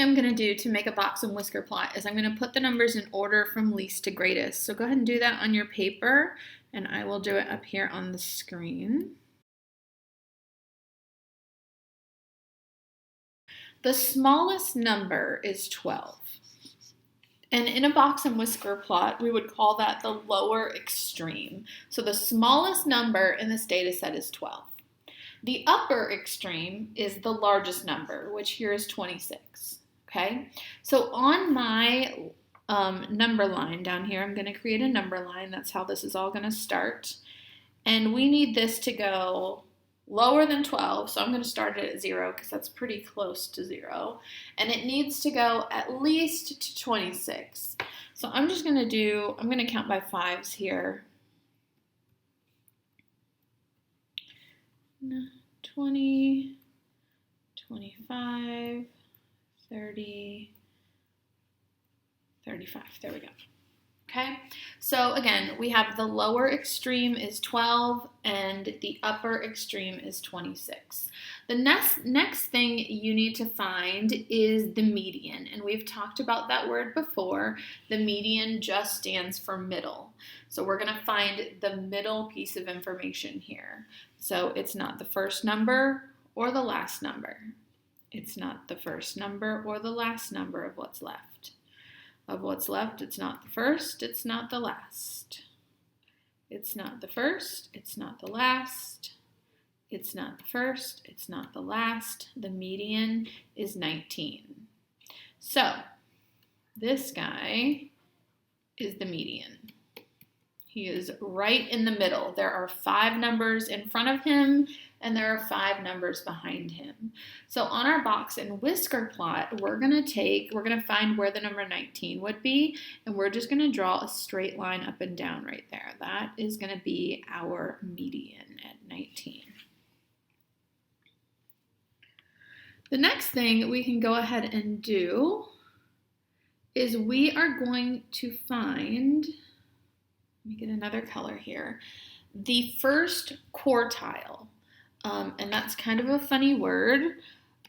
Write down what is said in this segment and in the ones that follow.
I'm going to do to make a box and whisker plot is I'm going to put the numbers in order from least to greatest. So go ahead and do that on your paper, and I will do it up here on the screen. The smallest number is 12. And in a box and whisker plot, we would call that the lower extreme. So the smallest number in this data set is 12. The upper extreme is the largest number, which here is 26. Okay, so on my number line down here, I'm going to create a number line. That's how this is all going to start. And we need this to go lower than 12, so I'm going to start it at 0 because that's pretty close to 0. And it needs to go at least to 26. So I'm just going to I'm going to count by 5s here. 20, 25, 30, 35. There we go. Okay, so again, we have the lower extreme is 12 and the upper extreme is 26. The next thing you need to find is the median, and we've talked about that word before. The median just stands for middle. So we're going to find the middle piece of information here. So it's not the first number or the last number. It's not the first number or the last number of what's left. Of what's left, it's not the first, it's not the last. It's not the first, it's not the last. It's not the first, it's not the last. The median is 19. So, this guy is the median. He is right in the middle. There are 5 numbers in front of him, and there are 5 numbers behind him. So on our box and whisker plot, we're going to find where the number 19 would be, and we're just going to draw a straight line up and down right there. That is going to be our median at 19. The next thing we can go ahead and do is we are going to find, let me get another color here, the first quartile. And that's kind of a funny word.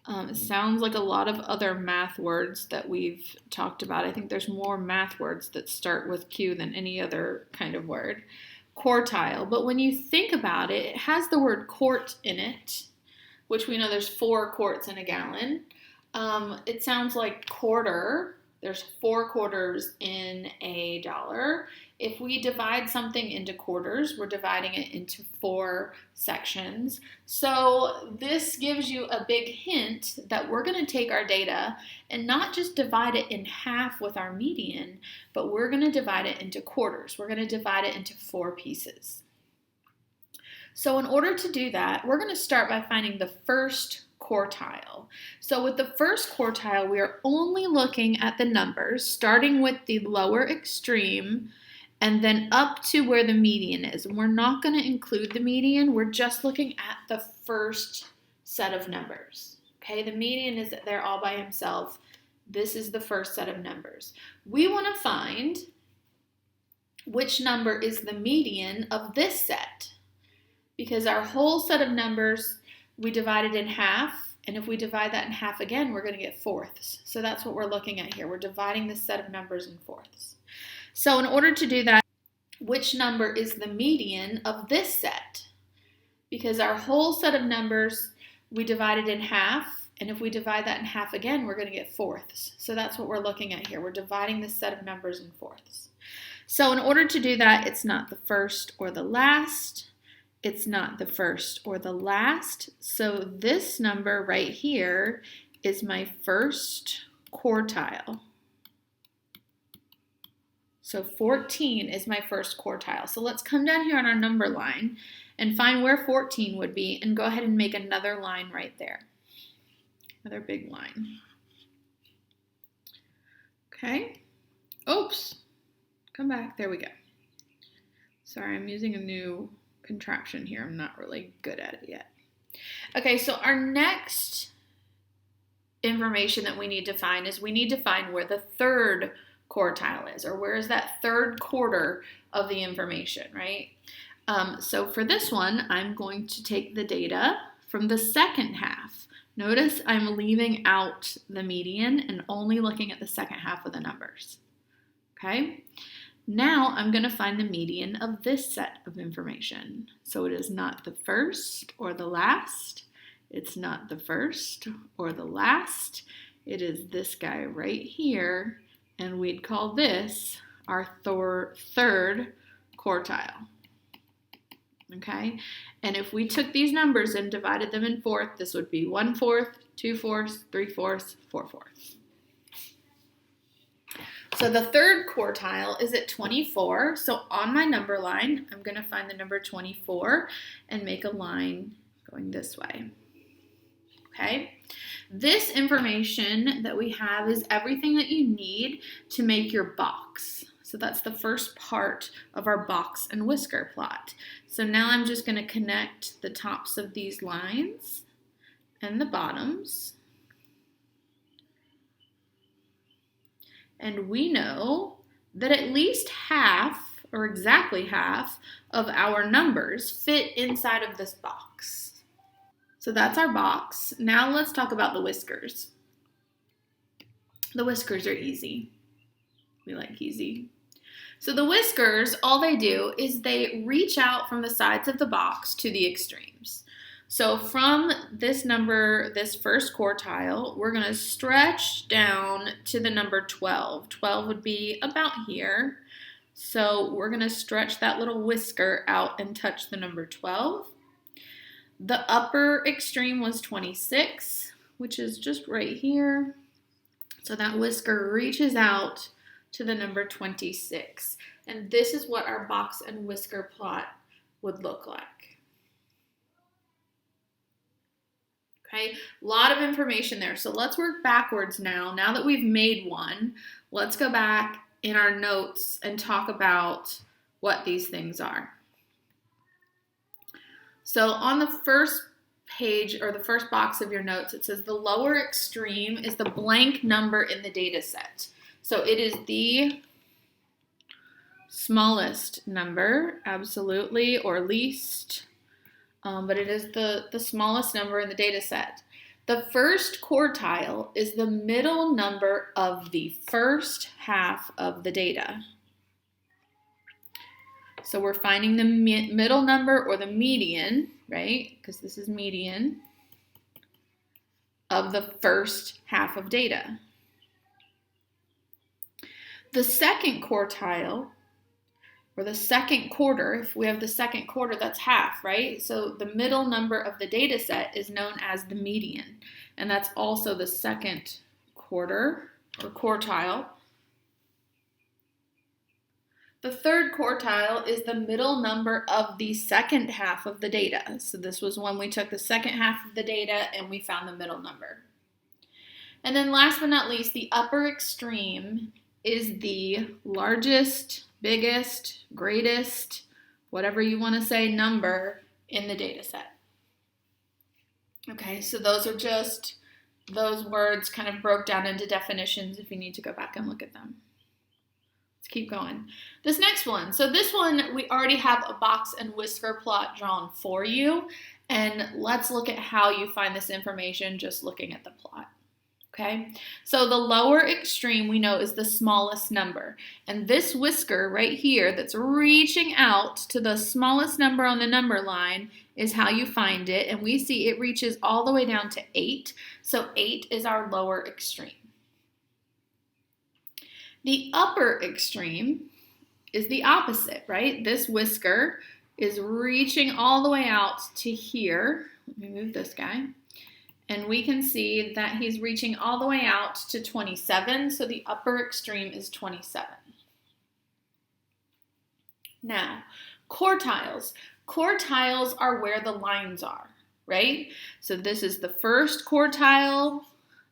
It sounds like a lot of other math words that we've talked about. I think there's more math words that start with Q than any other kind of word. Quartile. But when you think about it, it has the word quart in it, which we know there's 4 quarts in a gallon. It sounds like quarter. There's 4 quarters in a dollar. If we divide something into quarters, we're dividing it into 4 sections. So this gives you a big hint that we're going to take our data and not just divide it in half with our median, but we're going to divide it into quarters. We're going to divide it into 4 pieces. So in order to do that, we're going to start by finding the first quartile. So with the first quartile, we are only looking at the numbers, starting with the lower extreme and then up to where the median is. And we're not going to include the median. We're just looking at the first set of numbers. Okay, the median is there all by himself. This is the first set of numbers. We want to find which number is the median of this set, because our whole set of numbers, we divided in half, and if we divide that in half again, we're going to get fourths. So that's what we're looking at here. We're dividing this set of numbers in fourths. So in order to do that, which number is the median of this set? Because our whole set of numbers, we divided in half, and if we divide that in half again, we're going to get fourths. So that's what we're looking at here. We're dividing this set of numbers in fourths. So in order to do that, it's not the first or the last. It's not the first or the last. So this number right here is my first quartile. So 14 is my first quartile. So let's come down here on our number line and find where 14 would be and go ahead and make another line right there. Another big line. Okay. Oops. Come back. There we go. Sorry, I'm using a new contraption here. I'm not really good at it yet. Okay, so our next information that we need to find is we need to find where the third quartile is, or where is that third quarter of the information, right? So for this one, I'm going to take the data from the second half, Notice I'm leaving out the median and only looking at the second half of the numbers. Okay? Now I'm going to find the median of this set of information. So it is not the first or the last. It's not the first or the last. It is this guy right here, and we'd call this our third quartile. Okay? And if we took these numbers and divided them in fourth, this would be 1/4, 2/4, 3/4, 4/4. So the third quartile is at 24. So on my number line, I'm going to find the number 24 and make a line going this way. Okay? This information that we have is everything that you need to make your box. So that's the first part of our box and whisker plot. So now I'm just going to connect the tops of these lines and the bottoms. And we know that at least half, or exactly half, of our numbers fit inside of this box. So that's our box. Now let's talk about the whiskers. The whiskers are easy. We like easy. So the whiskers, all they do is they reach out from the sides of the box to the extremes. So from this number, this first quartile, we're going to stretch down to the number 12. 12 would be about here. So we're going to stretch that little whisker out and touch the number 12. The upper extreme was 26, which is just right here. So that whisker reaches out to the number 26. And this is what our box and whisker plot would look like. Okay, a lot of information there. So let's work backwards now. Now that we've made one, let's go back in our notes and talk about what these things are. So on the first page or the first box of your notes, it says the lower extreme is the blank number in the data set. So it is the smallest number, absolutely, or least, but it is the smallest number in the data set. The first quartile is the middle number of the first half of the data. So we're finding the middle number or the median, right? Because this is median of the first half of data. The second quartile, or the second quarter, if we have the second quarter, that's half, right? So the middle number of the data set is known as the median, and that's also the second quarter, or quartile. The third quartile is the middle number of the second half of the data. So this was when we took the second half of the data and we found the middle number. And then last but not least, the upper extreme is the largest, biggest, greatest, whatever you want to say, number in the data set. Okay, so those are just those words kind of broke down into definitions if you need to go back and look at them. Let's keep going. This next one. So this one, we already have a box and whisker plot drawn for you. And let's look at how you find this information just looking at the plot. Okay, so the lower extreme we know is the smallest number. And this whisker right here that's reaching out to the smallest number on the number line is how you find it. And we see it reaches all the way down to 8. So 8 is our lower extreme. The upper extreme is the opposite, right? This whisker is reaching all the way out to here. Let me move this guy. And we can see that he's reaching all the way out to 27, so the upper extreme is 27. Now, quartiles. Quartiles are where the lines are, right? So this is the first quartile,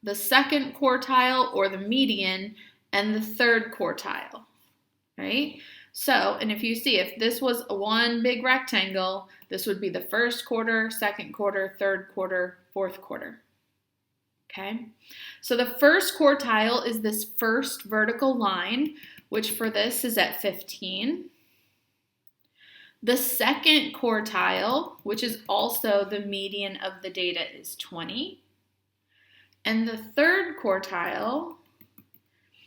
the second quartile, or the median, and the third quartile, right? So, and if you see, if this was one big rectangle, this would be the first quarter, second quarter, third quarter, fourth quarter. Okay, so the first quartile is this first vertical line, which for this is at 15. The second quartile, which is also the median of the data, is 20. And the third quartile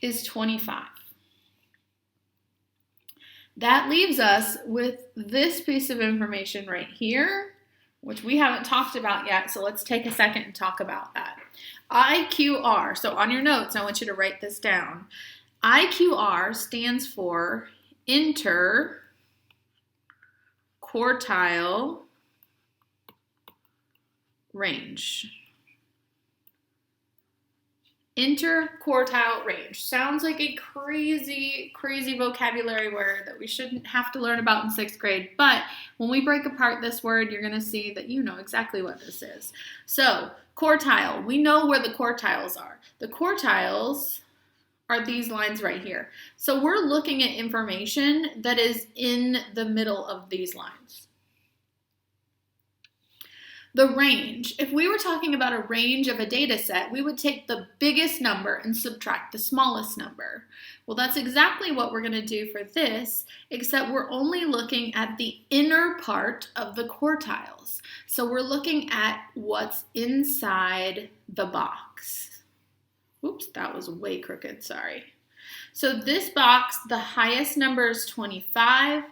is 25. That leaves us with this piece of information right here, which we haven't talked about yet, so let's take a second and talk about that. IQR, so on your notes, I want you to write this down. IQR stands for interquartile range. Interquartile range. Sounds like a crazy, crazy vocabulary word that we shouldn't have to learn about in 6th grade, but when we break apart this word, you're going to see that you know exactly what this is. So, quartile. We know where the quartiles are. The quartiles are these lines right here. So we're looking at information that is in the middle of these lines. The range. If we were talking about a range of a data set, we would take the biggest number and subtract the smallest number. Well, that's exactly what we're going to do for this, except we're only looking at the inner part of the quartiles. So we're looking at what's inside the box. Oops, that was way crooked, sorry. So this box, the highest number is 25,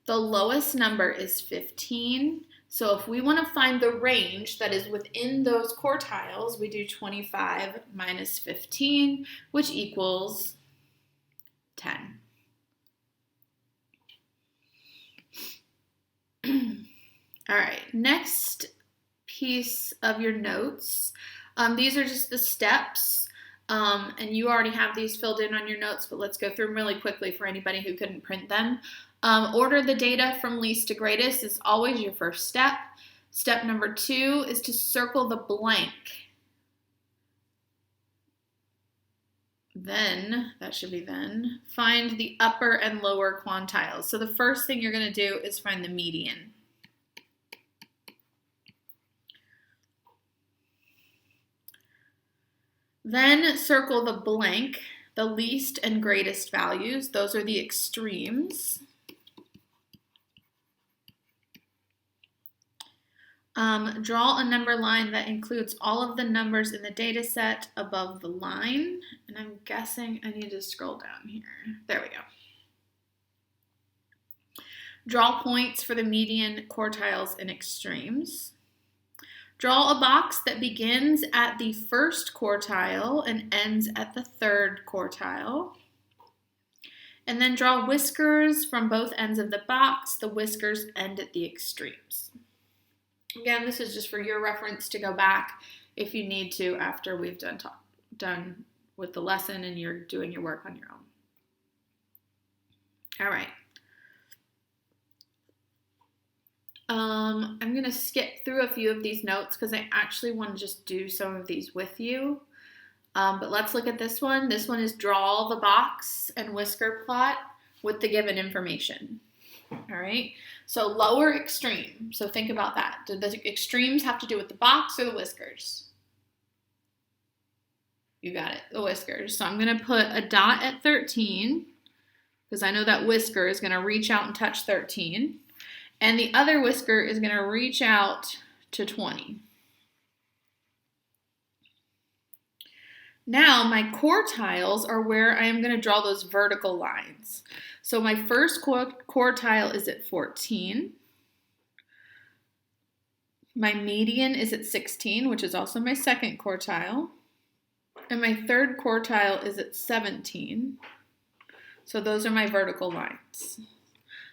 the lowest number is 15. So if we want to find the range that is within those quartiles, we do 25 minus 15, which equals 10. All right, next piece of your notes. These are just the steps, and you already have these filled in on your notes, but let's go through them really quickly for anybody who couldn't print them. Order the data from least to greatest is always your first step. Step number 2 is to circle the blank. Then, that should be then, find the upper and lower quantiles. So the first thing you're going to do is find the median. Then circle the blank, the least and greatest values. Those are the extremes. Draw a number line that includes all of the numbers in the data set above the line. And I'm guessing I need to scroll down here. There we go. Draw points for the median, quartiles, and extremes. Draw a box that begins at the first quartile and ends at the third quartile. And then draw whiskers from both ends of the box. The whiskers end at the extremes. Again, this is just for your reference to go back if you need to after we've done with the lesson and you're doing your work on your own. All right. I'm going to skip through a few of these notes because I actually want to just do some of these with you. But let's look at this one. This one is draw the box and whisker plot with the given information. All right, so lower extreme. So think about that. Do the extremes have to do with the box or the whiskers? You got it, the whiskers. So I'm going to put a dot at 13 because I know that whisker is going to reach out and touch 13. And the other whisker is going to reach out to 20. Now my quartiles are where I am going to draw those vertical lines. So my first quartile is at 14. My median is at 16, which is also my second quartile. And my third quartile is at 17. So those are my vertical lines.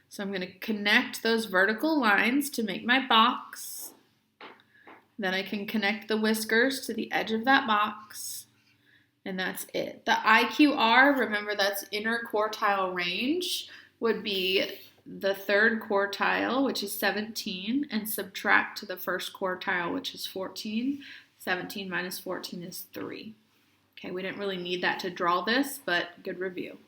So I'm going to connect those vertical lines to make my box. Then I can connect the whiskers to the edge of that box. And that's it. The IQR, remember that's inner quartile range, would be the third quartile, which is 17, and subtract to the first quartile, which is 14. 17 minus 14 is 3. Okay, we didn't really need that to draw this, but good review.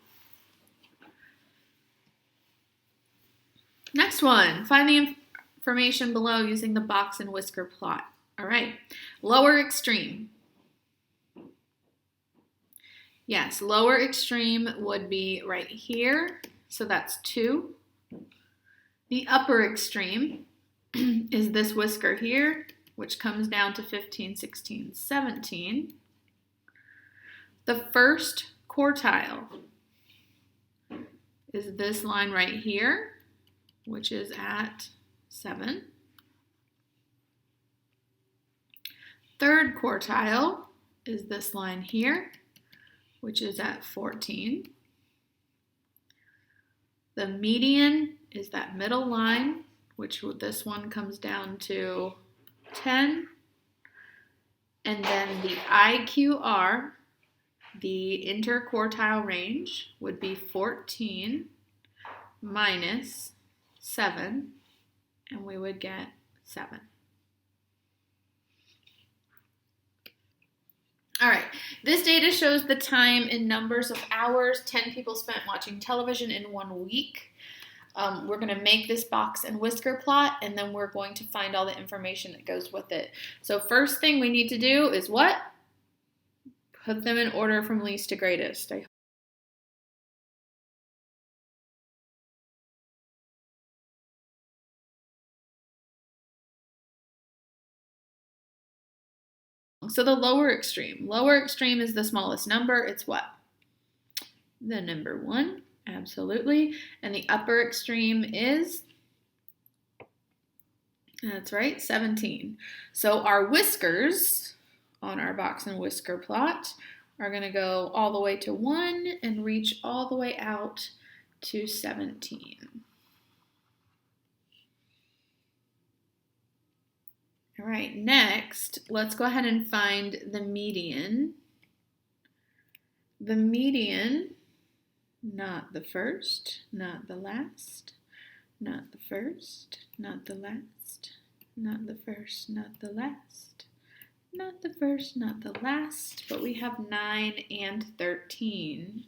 Next one, find the information below using the box and whisker plot. All right, lower extreme. Yes, lower extreme would be right here, so that's 2. The upper extreme is this whisker here, which comes down to 15, 16, 17. The first quartile is this line right here, which is at 7. Third quartile is this line here, which is at 14. The median is that middle line, which this one comes down to 10. And then the IQR, the interquartile range, would be 14 minus 7, and we would get 7. All right, this data shows the time in numbers of hours 10 people spent watching television in 1 week. We're going to make this box and whisker plot, and then we're going to find all the information that goes with it. So first thing we need to do is what? Put them in order from least to greatest. So the lower extreme is the smallest number. It's what? The number 1. Absolutely. And the upper extreme is, that's right, 17. So our whiskers on our box and whisker plot are going to go all the way to 1 and reach all the way out to 17. All right, next, let's go ahead and find the median. The median, not the first, not the last, not the first, not the last, not the first, not the last, not the first, not the last, but we have 9 and 13.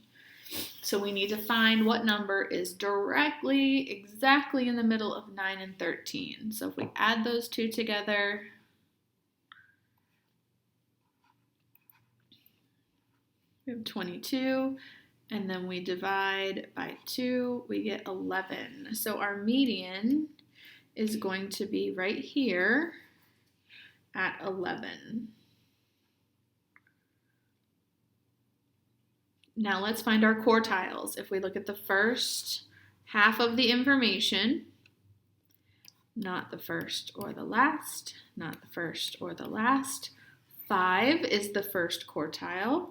So we need to find what number is directly, exactly in the middle of 9 and 13. So if we add those two together, we have 22, and then we divide by 2, we get 11. So our median is going to be right here at 11. Now let's find our quartiles. If we look at the first half of the information, not the first or the last, not the first or the last. 5 is the first quartile.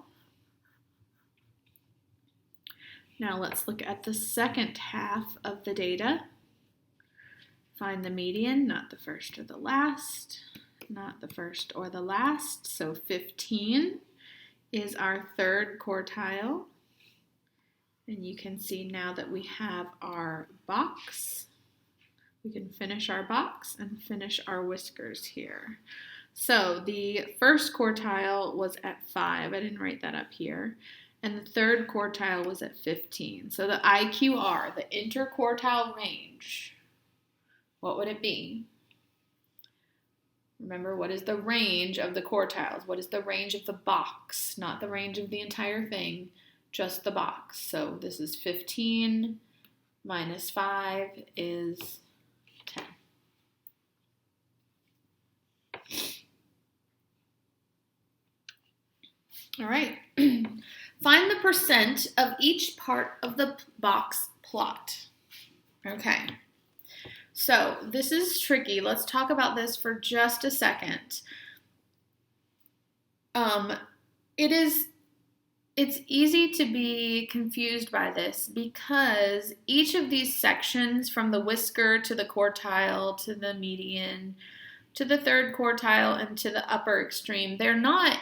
Now let's look at the second half of the data. Find the median, not the first or the last, not the first or the last. So 15 is our third quartile. And you can see now that we have our box. We can finish our box and finish our whiskers here. So the first quartile was at 5. I didn't write that up here. And the third quartile was at 15. So the IQR, the interquartile range, what would it be? Remember, what is the range of the quartiles? What is the range of the box? Not the range of the entire thing, just the box. So this is 15 minus 5 is 10. All right. Find the percent of each part of the box plot. Okay. So this is tricky. Let's talk about this for just a second. It's easy to be confused by this because each of these sections, from the whisker to the quartile to the median to the third quartile and to the upper extreme, they're not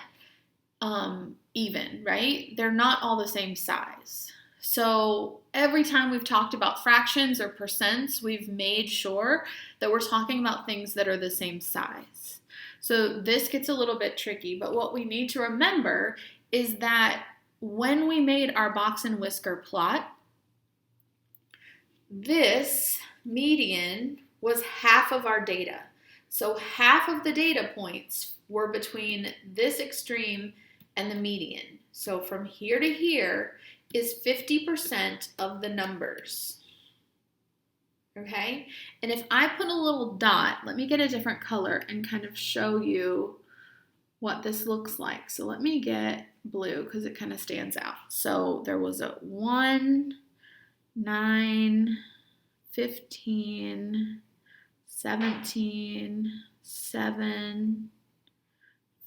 even, right? They're not all the same size. So every time we've talked about fractions or percents, we've made sure that we're talking about things that are the same size. So this gets a little bit tricky, but what we need to remember is that when we made our box and whisker plot, this median was half of our data. So half of the data points were between this extreme and the median. So from here to here is 50% of the numbers. Okay? And if I put a little dot, let me get a different color and kind of show you what this looks like. So let me get blue because it kind of stands out. So there was a 1, 9, 15, 17, 7,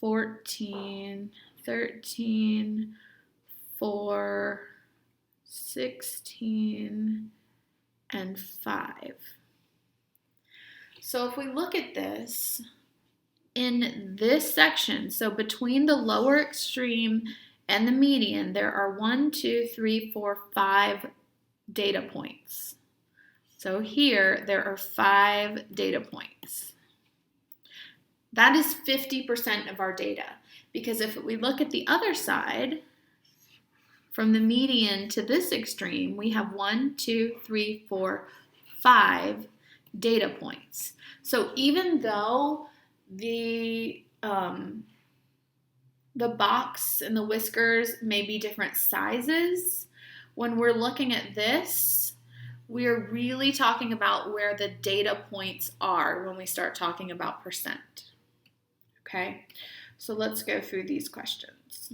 14, 13, 4, 16, and 5. So if we look at this, in this section, so between the lower extreme and the median, there are 1, 2, 3, 4, 5 data points. So here, there are 5 data points. That is 50% of our data, because if we look at the other side, from the median to this extreme, we have 1, 2, 3, 4, 5 data points. So even though the box and the whiskers may be different sizes, when we're looking at this, we're really talking about where the data points are when we start talking about percent. Okay, so let's go through these questions.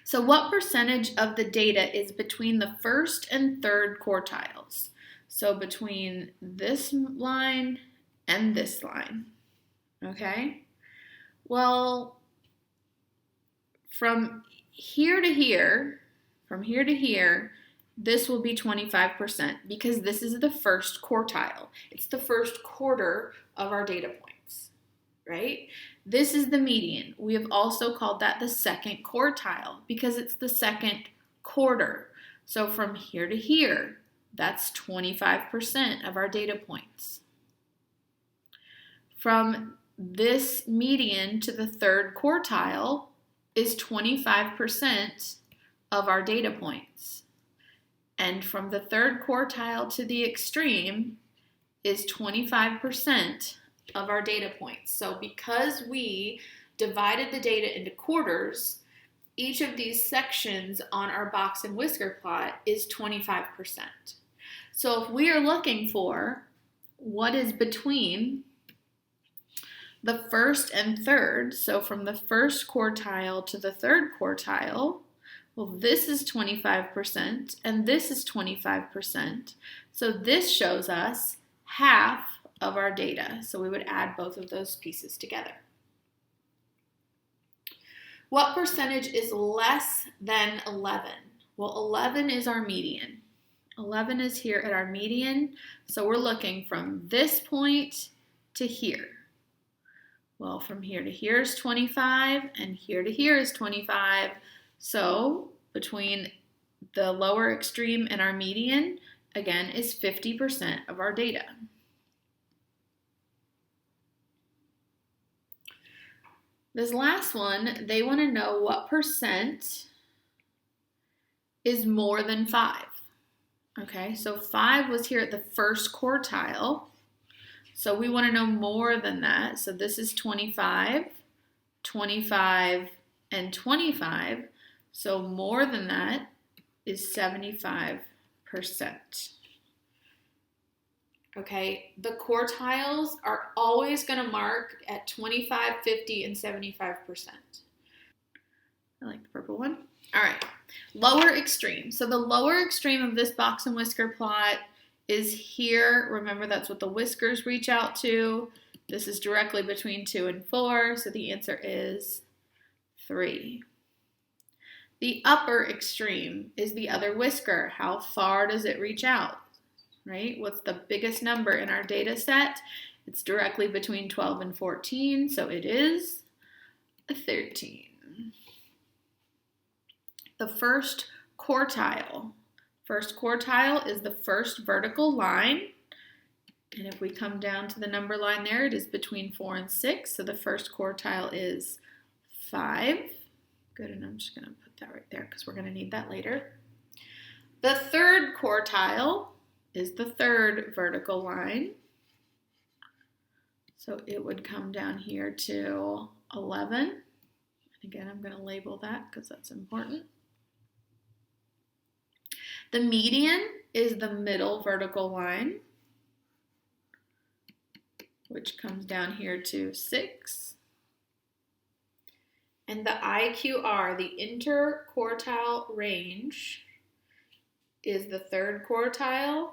So what percentage of the data is between the first and third quartiles? So between this line and this line, okay? Well, from here to here, this will be 25% because this is the first quartile. It's the first quarter of our data points, right? This is the median. We have also called that the second quartile because it's the second quarter. So from here to here, that's 25% of our data points. From this median to the third quartile is 25% of our data points. And from the third quartile to the extreme is 25% of our data points. So because we divided the data into quarters, each of these sections on our box and whisker plot is 25%. So if we are looking for what is between the first and third, so from the first quartile to the third quartile, well, this is 25% and this is 25%. So this shows us half of our data. So we would add both of those pieces together. What percentage is less than 11? Well, 11 is our median. 11 is here at our median. So we're looking from this point to here. Well, from here to here is 25 and here to here is 25. So between the lower extreme and our median, again, is 50% of our data. This last one, they want to know what percent is more than 5. Okay, so 5 was here at the first quartile. So we want to know more than that. So this is 25, 25, and 25. So more than that is 75%. Okay, the quartiles are always going to mark at 25, 50, and 75%. I like the purple one. All right, lower extreme. So the lower extreme of this box and whisker plot is here. Remember, that's what the whiskers reach out to. This is directly between 2 and 4, so the answer is 3. The upper extreme is the other whisker. How far does it reach out? Right? What's the biggest number in our data set? It's directly between 12 and 14, so it is a 13. The first quartile. First quartile is the first vertical line. And if we come down to the number line there, it is between 4 and 6. So the first quartile is 5. Good, and I'm just going to put that right there because we're going to need that later. The third quartile is the third vertical line. So it would come down here to 11. Again, I'm going to label that because that's important. The median is the middle vertical line, which comes down here to 6. And the IQR, the interquartile range, is the third quartile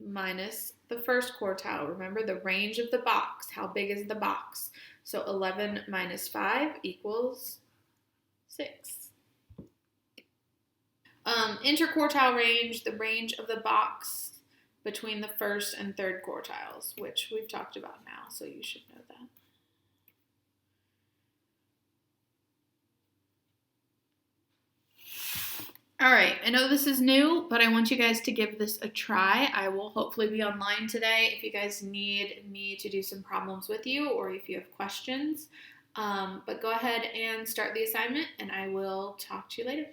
minus the first quartile. Remember the range of the box. How big is the box? So 11 minus 5 equals 6. Interquartile range, the range of the box between the first and third quartiles, which we've talked about now, so you should know that. All right, I know this is new, but I want you guys to give this a try. I will hopefully be online today if you guys need me to do some problems with you or if you have questions. But go ahead and start the assignment, and I will talk to you later.